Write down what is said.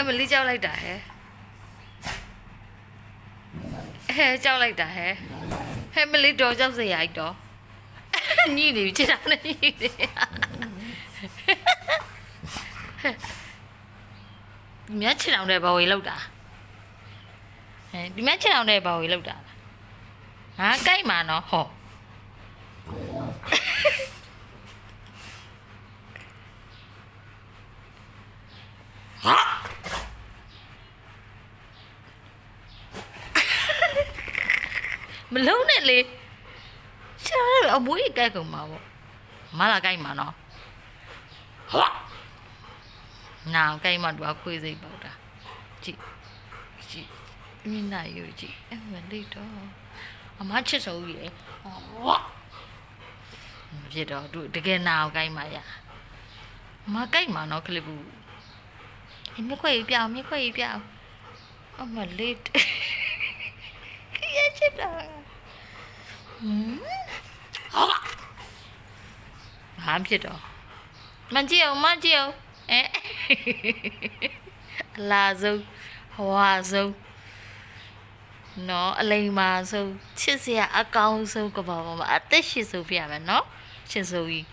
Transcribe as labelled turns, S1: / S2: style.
S1: အမလေးကြောက်လိုက်တာဟဲ့ကြောက်လိုက်တာဟဲ့မလေးတော့ကြောက်စရာကြီးတော့ညိနေပြီခြေထောက်နဲ့ညိနေဒီမြတ်ခြေထောက်နဲ့ဘာဝေးလောက်တာဒီမြတ်ခြေထောက်နဲ့ဘာဝေးလောက်တာဟာကြိုက်မှာနော်ဟောမလုံးနဲ့လေရှာရအမွေးကြိုက်ကုန်မှာပေါ့မလာကြိုက်မှာနော်ဟာနာကြိုက်မှာသူကခွေးစိတ်ပေါက်တာကြည့်မင်းနာယူကြည့်အမလေးတော့အမချစ်စိုးကြီးလေဖြစ်တော့သူတကယ်နာအောင်ကြိုက်မှာရမကြိုက်မှာနော်ကလစ်ဘူးမြခွေပြအောင်အမလေးရချစ်တာဟာဖြစ်တော့မကြည့်အောင်အလားဆုံးဟွာဆုံးနော်အလိမ်မာဆုံးချစ်စရာအကောင်းဆုံးကဘာပေါ်မှာအသက်ရှိဆုံးပြရမယ်နော်ချစ်စိုးကြီး